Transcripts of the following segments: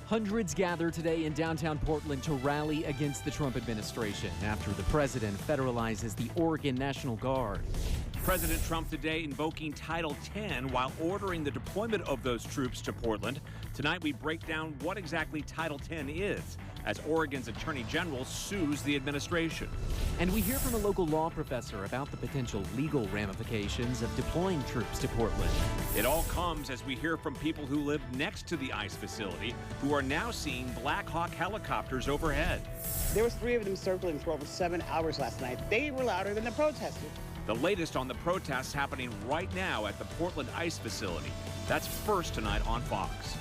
Hundreds gather today in downtown Portland to rally against the Trump administration after the president federalizes the Oregon National Guard. President Trump today invoking Title X while ordering the deployment of those troops to Portland. Tonight we break down what exactly Title X is as Oregon's Attorney General sues the administration. And we hear from a local law professor about the potential legal ramifications of deploying troops to Portland. It all comes as we hear from people who live next to the ICE facility who are now seeing Black Hawk helicopters overhead. There was 3 of them circling for over 7 hours last night. They were louder than the protesters. The latest on the protests happening right now at the Portland ICE facility. That's first tonight on Fox.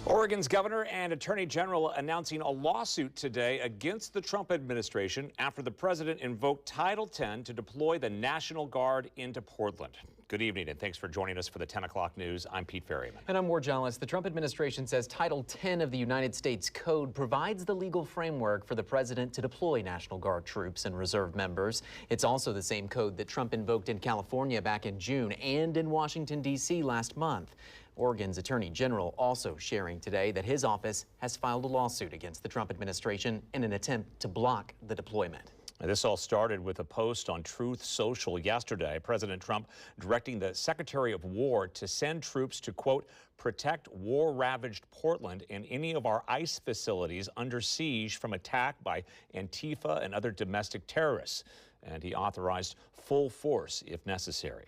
Oregon's governor and attorney general announcing a lawsuit today against the Trump administration after the president invoked Title X to deploy the National Guard into Portland. Good evening, and thanks for joining us for the 10 o'clock news. I'm Pete Ferryman. And I'm Jolles. The Trump administration says Title X of the United States Code provides the legal framework for the president to deploy National Guard troops and reserve members. It's also the same code that Trump invoked in California back in June and in Washington, D.C. last month. Oregon's Attorney General also sharing today that his office has filed a lawsuit against the Trump administration in an attempt to block the deployment. This all started with a post on Truth Social yesterday. President Trump directing the Secretary of War to send troops to, quote, protect war-ravaged Portland and any of our ICE facilities under siege from attack by Antifa and other domestic terrorists. And he authorized full force if necessary.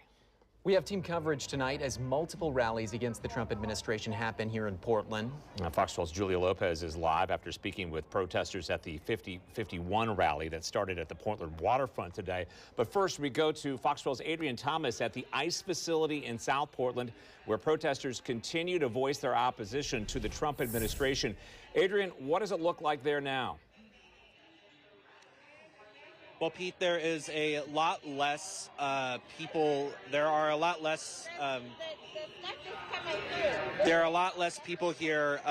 We have team coverage tonight as multiple rallies against the Trump administration happen here in Portland. Fox 12's Julia Lopez is live after speaking with protesters at the 5051 rally that started at the Portland waterfront today. But first, we go to Fox 12's Adrian Thomas at the ICE facility in South Portland, where protesters continue to voice their opposition to the Trump administration. Adrian, what does it look like there now? Well, Pete, there is a lot less people. There are a lot less. There are a lot less people here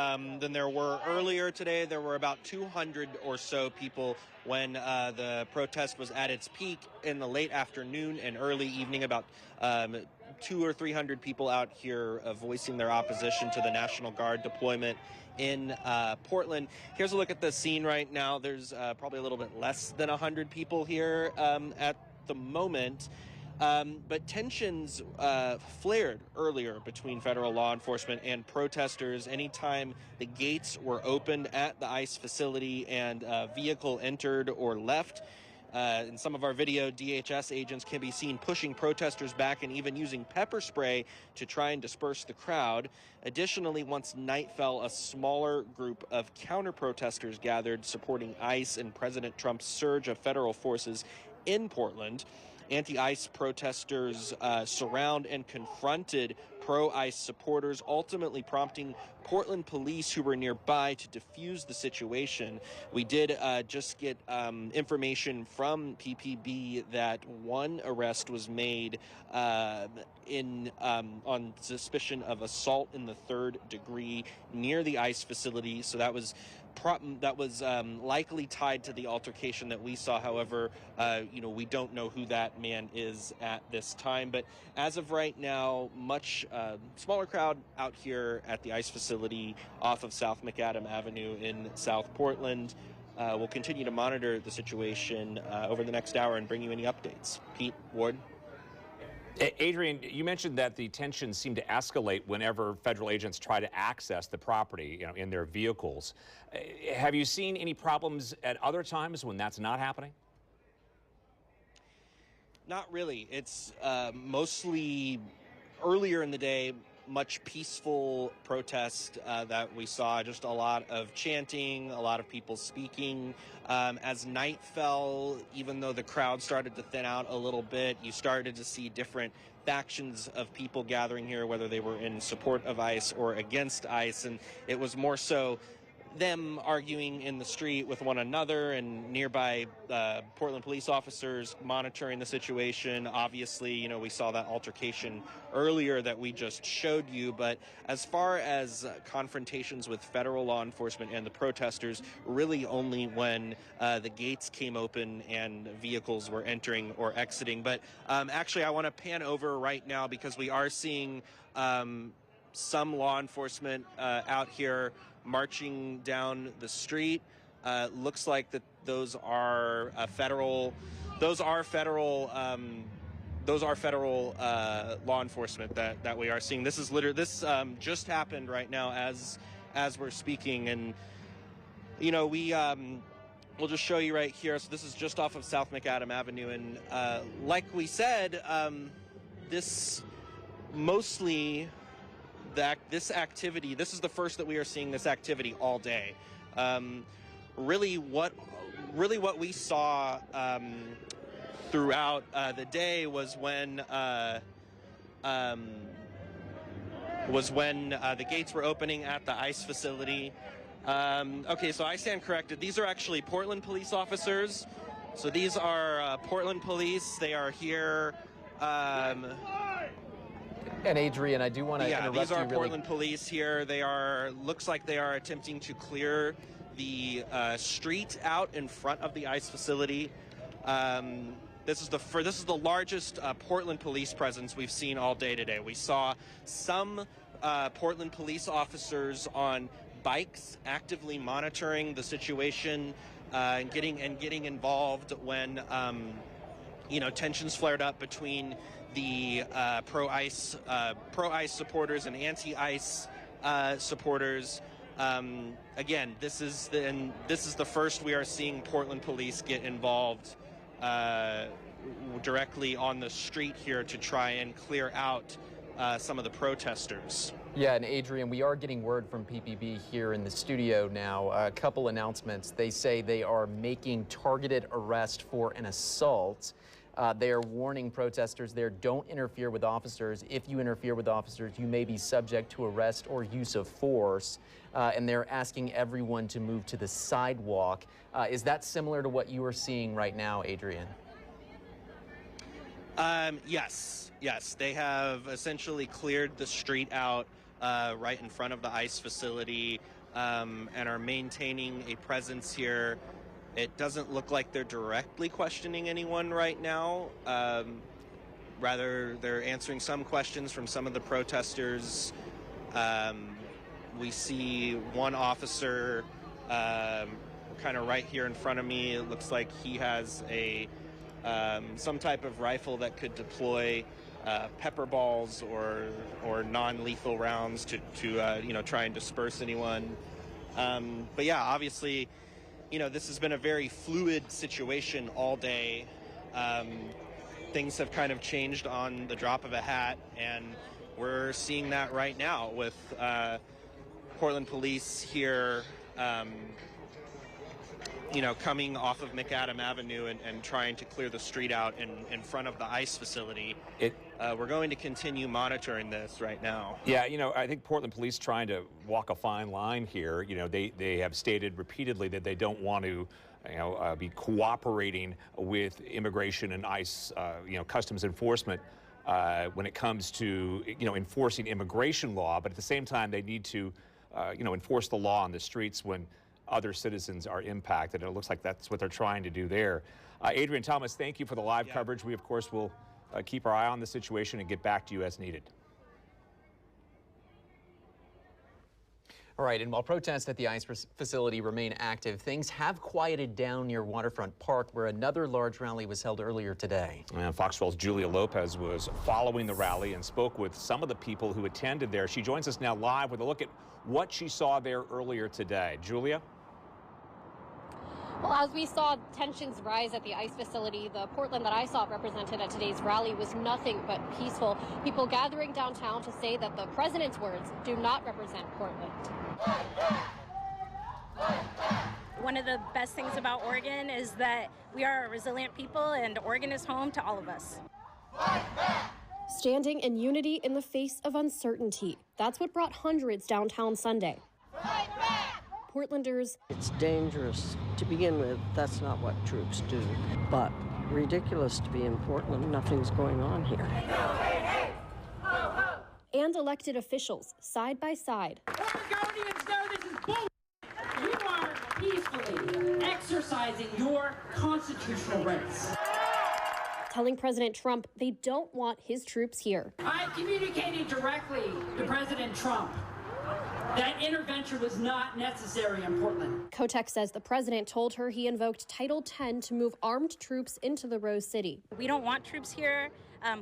than there were earlier today. There were about 200 or so people when the protest was at its peak in the late afternoon and early evening. About 200 or 300 people out here voicing their opposition to the National Guard deployment in Portland. Here's a look at the scene right now. There's probably a little bit less than 100 people here at the moment. But tensions flared earlier between federal law enforcement and protesters. Anytime the gates were opened at the ICE facility and a vehicle entered or left, in some of our video, DHS agents can be seen pushing protesters back and even using pepper spray to try and disperse the crowd. Additionally, once night fell, a smaller group of counter-protesters gathered supporting ICE and President Trump's surge of federal forces in Portland. Anti-ICE protesters surround and confronted pro-ICE supporters, ultimately prompting Portland police who were nearby to defuse the situation. We did just get information from PPB that one arrest was made on suspicion of assault in the 3rd degree near the ICE facility. So that was likely tied to the altercation that we saw. However, we don't know who that man is at this time. But as of right now, much smaller crowd out here at the ICE facility off of South McAdam Avenue in South Portland. We'll continue to monitor the situation over the next hour and bring you any updates. Pete, Ward. Adrian, you mentioned that the tensions seem to escalate whenever federal agents try to access the property, in their vehicles. Have you seen any problems at other times when that's not happening? Not really. It's mostly earlier in the day, much peaceful protest that we saw, just a lot of chanting, a lot of people speaking. As night fell, even though the crowd started to thin out a little bit, you started to see different factions of people gathering here, whether they were in support of ICE or against ICE, and it was more so them arguing in the street with one another and nearby Portland police officers monitoring the situation. Obviously, we saw that altercation earlier that we just showed you. But as far as confrontations with federal law enforcement and the protesters, really only when the gates came open and vehicles were entering or exiting. But actually, I want to pan over right now because we are seeing some law enforcement out here marching down the street. Looks like that those are federal law enforcement that we are seeing. This is this just happened right now as we're speaking, and you know, we'll just show you right here. So this is just off of South McAdam Avenue, and like we said, this activity, this is the first that we are seeing this activity all day. Really what we saw throughout the day was when the gates were opening at the ICE facility. Okay, so I stand corrected. These are actually Portland police officers. So these are Portland police. They are here. And Adrian, I do want to interrupt you. These are Portland police here. They are, looks like they are attempting to clear the street out in front of the ICE facility. This is the largest Portland police presence we've seen all day today. We saw some Portland police officers on bikes actively monitoring the situation and getting involved when tensions flared up between the pro-ICE supporters and anti-ICE supporters. Again, this is the first we are seeing Portland police get involved directly on the street here to try and clear out some of the protesters. Yeah, and Adrian, we are getting word from PPB here in the studio now. A couple announcements. They say they are making targeted arrest for an assault. They are warning protesters there, don't interfere with officers. If you interfere with officers, you may be subject to arrest or use of force. And they're asking everyone to move to the sidewalk. Is that similar to what you are seeing right now, Adrian? Yes. They have essentially cleared the street out right in front of the ICE facility and are maintaining a presence here. It doesn't look like they're directly questioning anyone right now. Rather, they're answering some questions from some of the protesters. We see one officer kind of right here in front of me. It looks like he has some type of rifle that could deploy pepper balls or non-lethal rounds to try and disperse anyone. But yeah, obviously, this has been a very fluid situation all day. Things have kind of changed on the drop of a hat, and we're seeing that right now with Portland police here, coming off of McAdam Avenue and trying to clear the street out in front of the ICE facility. We're going to continue monitoring this right now. Yeah, I think Portland police trying to walk a fine line here. They have stated repeatedly that they don't want to, be cooperating with immigration and ICE, customs enforcement when it comes to, enforcing immigration law. But at the same time, they need to, enforce the law on the streets when other citizens are impacted. And it looks like that's what they're trying to do there. Adrian, Thomas, thank you for the live coverage. We, of course, will keep our eye on the situation and get back to you as needed. All right, and while protests at the ICE facility remain active, things have quieted down near Waterfront Park, where another large rally was held earlier today. And Fox 12's Julia Lopez was following the rally and spoke with some of the people who attended there. She joins us now live with a look at what she saw there earlier today. Julia? Well, as we saw tensions rise at the ICE facility, the Portland that I saw represented at today's rally was nothing but peaceful. People gathering downtown to say that the president's words do not represent Portland. One of the best things about Oregon is that we are a resilient people, and Oregon is home to all of us. Standing in unity in the face of uncertainty. That's what brought hundreds downtown Sunday. Portlanders. It's dangerous to begin with. That's not what troops do. But ridiculous to be in Portland. Nothing's going on here. And elected officials side by side. Oregonians know this is bull. You are peacefully exercising your constitutional rights. telling President Trump they don't want his troops here. I communicated directly to President Trump that intervention was not necessary in Portland. Kotek says the president told her he invoked Title 10 to move armed troops into the Rose City. We don't want troops here.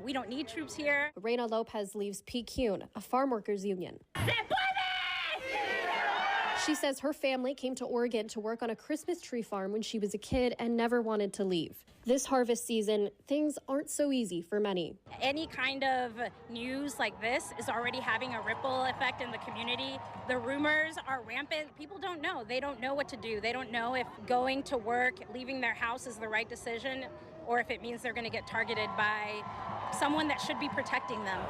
We don't need troops here. Reina Lopez leaves PCUN, a farm workers union. She says her family came to Oregon to work on a Christmas tree farm when she was a kid and never wanted to leave. This harvest season, things aren't so easy for many. Any kind of news like this is already having a ripple effect in the community. The rumors are rampant. People don't know. They don't know what to do. They don't know if going to work, leaving their house is the right decision, or if it means they're going to get targeted by someone that should be protecting them.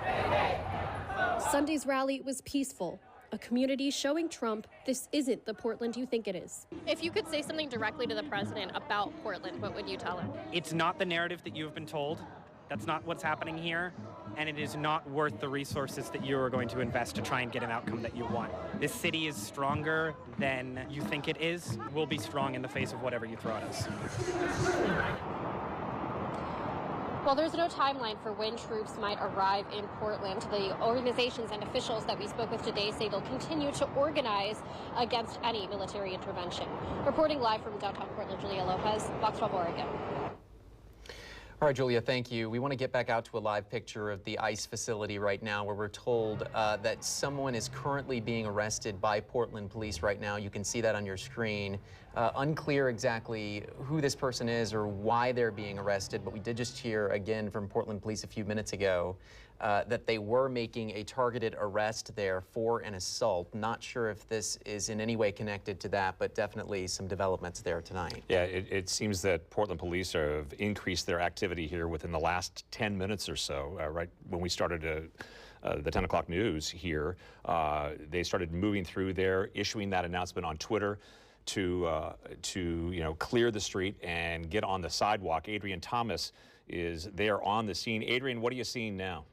Sunday's rally was peaceful. A community showing Trump this isn't the Portland you think it is. If you could say something directly to the president about Portland, what would you tell him? It's not the narrative that you have been told. That's not what's happening here. And it is not worth the resources that you are going to invest to try and get an outcome that you want. This city is stronger than you think it is. We'll be strong in the face of whatever you throw at us. Well, there's no timeline for when troops might arrive in Portland. The organizations and officials that we spoke with today say they'll continue to organize against any military intervention. Reporting live from downtown Portland, Julia Lopez, Fox 12 Oregon. All right, Julia, thank you. We want to get back out to a live picture of the ICE facility right now where we're told that someone is currently being arrested by Portland police right now. You can see that on your screen. Unclear exactly who this person is or why they're being arrested, but we did just hear again from Portland police a few minutes ago that they were making a targeted arrest there for an assault. Not sure if this is in any way connected to that, but definitely some developments there tonight. Yeah, it seems that Portland police have increased their activity here within the last 10 minutes or so. Right when we started the 10 o'clock news here, they started moving through there, issuing that announcement on Twitter to clear the street and get on the sidewalk. Adrian Thomas is there on the scene. Adrian, what are you seeing now?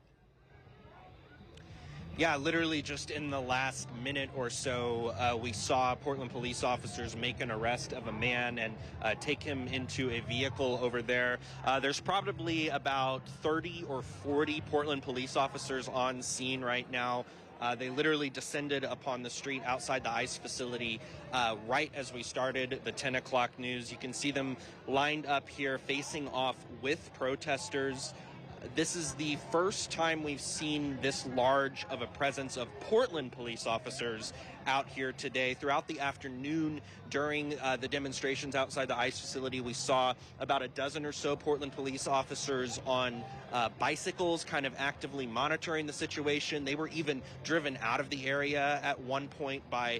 Yeah, literally just in the last minute or so, we saw Portland police officers make an arrest of a man and take him into a vehicle over there. There's probably about 30 or 40 Portland police officers on scene right now. They literally descended upon the street outside the ICE facility right as we started the 10 o'clock news. You can see them lined up here facing off with protesters. This is the first time we've seen this large of a presence of Portland police officers out here today. Throughout the afternoon during the demonstrations outside the ICE facility, we saw about a dozen or so Portland police officers on bicycles kind of actively monitoring the situation. They were even driven out of the area at one point by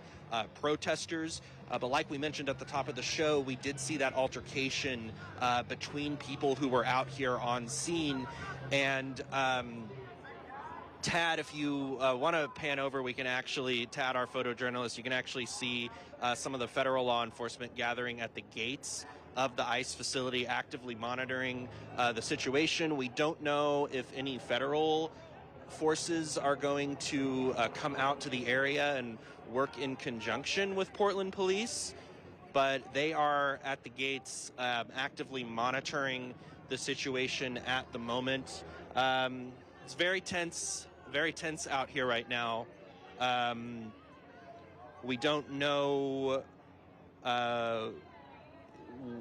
protesters. But like we mentioned at the top of the show, we did see that altercation between people who were out here on scene. And Tad, if you want to pan over, we can actually, Tad, our photojournalist, you can actually see some of the federal law enforcement gathering at the gates of the ICE facility, actively monitoring the situation. We don't know if any federal forces are going to come out to the area and work in conjunction with Portland police, but they are at the gates actively monitoring the situation at the moment. It's very tense out here right now. We don't know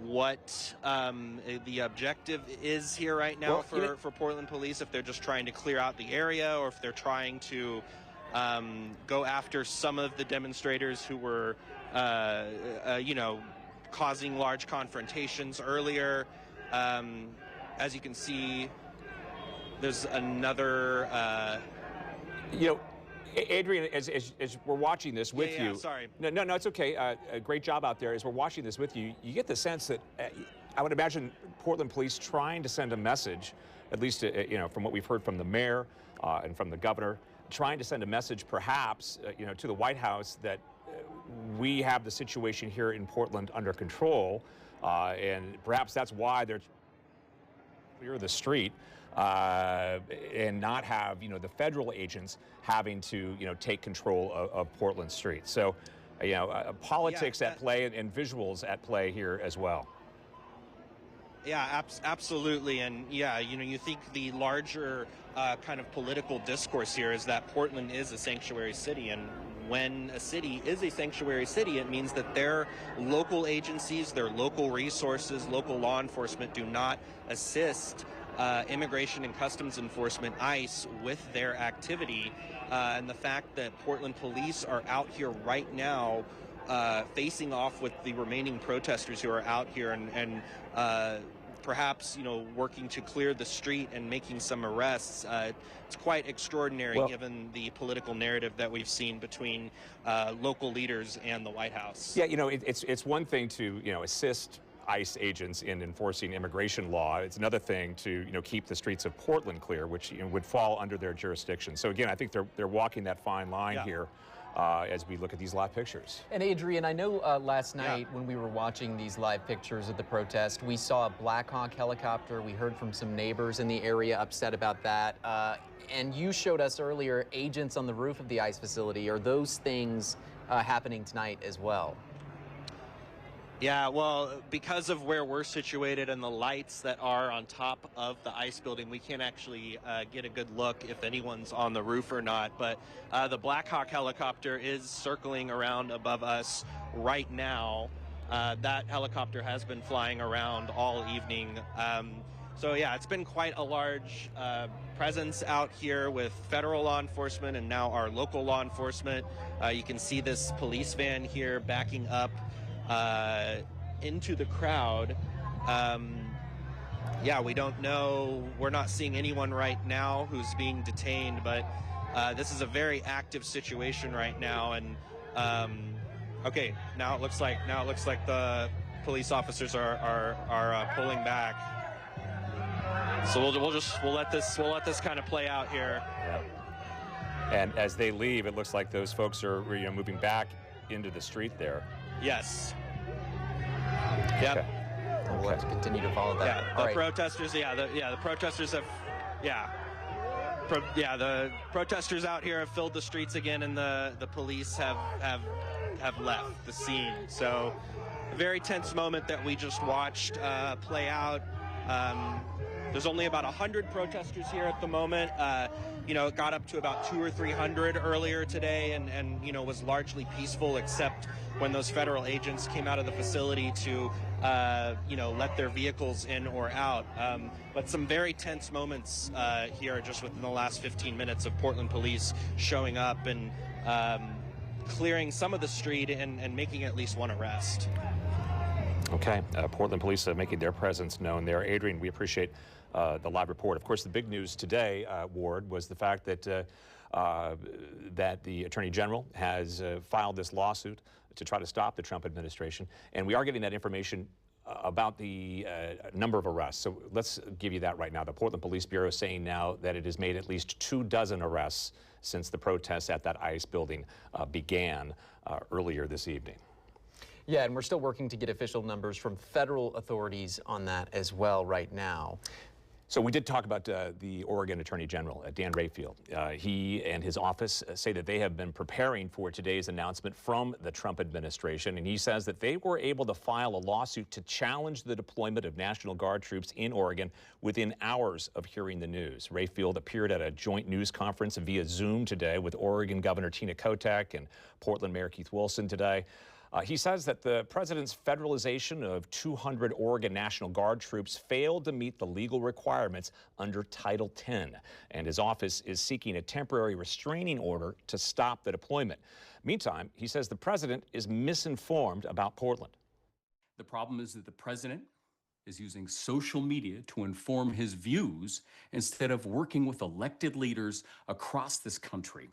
what the objective is here right now for Portland police, if they're just trying to clear out the area or if they're trying to go after some of the demonstrators who were, causing large confrontations earlier. As you can see, there's another... Adrian, as we're watching this with you... Sorry. No, it's okay. A great job out there. As we're watching this with you, you get the sense that I would imagine Portland police trying to send a message, at least, from what we've heard from the mayor and from the governor, trying to send a message perhaps, to the White House that we have the situation here in Portland under control, and perhaps that's why they're clear the street and not have, the federal agents having to, take control of Portland streets. So, politics at play and visuals at play here as well. Yeah, absolutely. And yeah, you think the larger kind of political discourse here is that Portland is a sanctuary city. And when a city is a sanctuary city, it means that their local agencies, their local resources, local law enforcement do not assist immigration and customs enforcement, ICE, with their activity. And the fact that Portland police are out here right now facing off with the remaining protesters who are out here and perhaps, working to clear the street and making some arrests. It's quite extraordinary given the political narrative that we've seen between local leaders and the White House. Yeah, it's one thing to, assist ICE agents in enforcing immigration law. It's another thing to, keep the streets of Portland clear, which would fall under their jurisdiction. So again, I think they're walking that fine line here. As we look at these live pictures. And Adrian, I know last night when we were watching these live pictures of the protest, we saw a Black Hawk helicopter. We heard from some neighbors in the area upset about that. And you showed us earlier agents on the roof of the ICE facility. Are those things happening tonight as well? Yeah, well, because of where we're situated and the lights that are on top of the ICE building, we can't actually get a good look if anyone's on the roof or not. But the Black Hawk helicopter is circling around above us right now. That helicopter has been flying around all evening. So yeah, it's been quite a large presence out here with federal law enforcement and now our local law enforcement. You can see this police van here backing up into the crowd. Yeah, we don't know. We're not seeing anyone right now who's being detained, but this is a very active situation right now. And okay, now it looks like the police officers are pulling back. So we'll let this kind of play out here. Yeah. And as they leave, it looks like those folks are moving back into the street there. Yes. Yep. Okay. We'll have to continue to follow that. Yeah, the protesters. The protesters have. The protesters out here have filled the streets again, and the police have left the scene. So, a very tense moment that we just watched play out. There's only about 100 protesters here at the moment. It got up to about 200 or 300 earlier today, and was largely peaceful, except when those federal agents came out of the facility to let their vehicles in or out. But some very tense moments here just within the last 15 minutes of Portland police showing up and clearing some of the street and making at least one arrest. Okay, Portland police making their presence known there. Adrian, we appreciate the live report. Of course, the big news today, Ward, was the fact that that the Attorney General has filed this lawsuit to try to stop the Trump administration. And we are getting that information about the number of arrests. So let's give you that right now. The Portland Police Bureau is saying now that it has made at least 24 arrests since the protests at that ICE building began earlier this evening. Yeah, and we're still working to get official numbers from federal authorities on that as well right now. So we did talk about the Oregon Attorney General, Dan Rayfield. He and his office say that they have been preparing for today's announcement from the Trump administration, and he says that they were able to file a lawsuit to challenge the deployment of National Guard troops in Oregon within hours of hearing the news. Rayfield appeared at a joint news conference via Zoom today with Oregon Governor Tina Kotek and Portland Mayor Keith Wilson today. He says that the president's federalization of 200 Oregon National Guard troops failed to meet the legal requirements under Title X, and his office is seeking a temporary restraining order to stop the deployment. Meantime, he says the president is misinformed about Portland. The problem is that the president is using social media to inform his views instead of working with elected leaders across this country.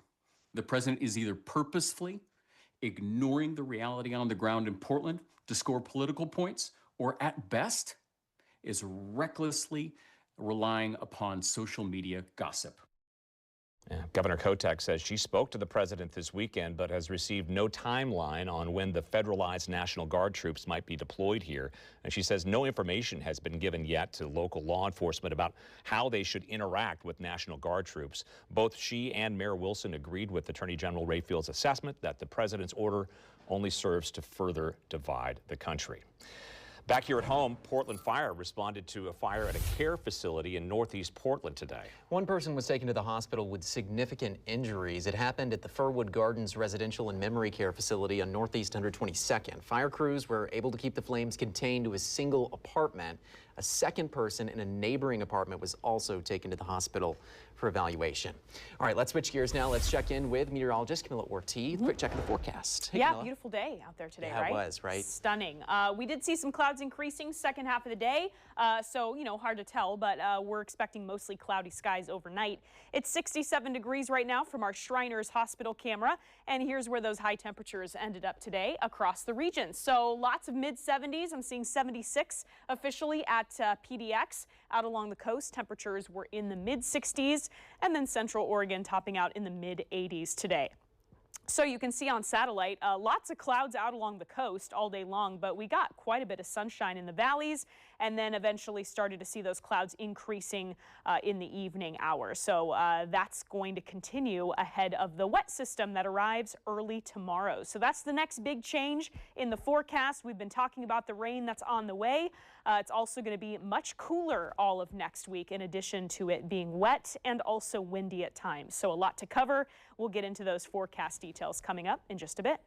The president is either purposefully ignoring the reality on the ground in Portland to score political points, or at best, is recklessly relying upon social media gossip. Yeah. Governor Kotek says she spoke to the president this weekend, but has received no timeline on when the federalized National Guard troops might be deployed here. And she says no information has been given yet to local law enforcement about how they should interact with National Guard troops. Both she and Mayor Wilson agreed with Attorney General Rayfield's assessment that the president's order only serves to further divide the country. Back here at home, Portland Fire responded to a fire at a care facility in Northeast Portland today. One person was taken to the hospital with significant injuries. It happened at the Furwood Gardens Residential and Memory Care Facility on Northeast 122nd. Fire crews were able to keep the flames contained to a single apartment. A second person in a neighboring apartment was also taken to the hospital for evaluation. All right, let's switch gears now. Let's check in with meteorologist Camila Orti. Quick check of the forecast. Hey, yeah, Camila. beautiful day out there today, Yeah, right? it was, right? Stunning. We did see some clouds increasing second half of the day, so, you know, hard to tell, but we're expecting mostly cloudy skies overnight. It's 67 degrees right now from our Shriners Hospital camera, and here's where those high temperatures ended up today across the region. So lots of mid-70s. I'm seeing 76 officially at PDX. Out along the coast, temperatures were in the mid-60s, and then Central Oregon topping out in the mid-80s today. So you can see on satellite, lots of clouds out along the coast all day long, but we got quite a bit of sunshine in the valleys, and then eventually started to see those clouds increasing in the evening hours. So that's going to continue ahead of the wet system that arrives early tomorrow. So that's the next big change in the forecast. We've been talking about the rain that's on the way. It's also going to be much cooler all of next week, in addition to it being wet and also windy at times. So a lot to cover. We'll get into those forecast details coming up in just a bit.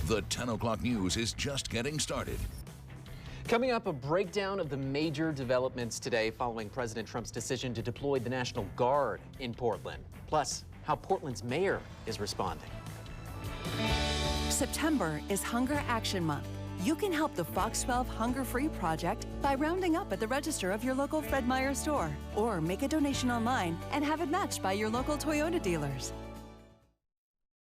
The 10 o'clock news is just getting started. Coming up, a breakdown of the major developments today following President Trump's decision to deploy the National Guard in Portland. Plus, how Portland's mayor is responding. September is Hunger Action Month. You can help the Fox 12 Hunger Free Project by rounding up at the register of your local Fred Meyer store, or make a donation online and have it matched by your local Toyota dealers.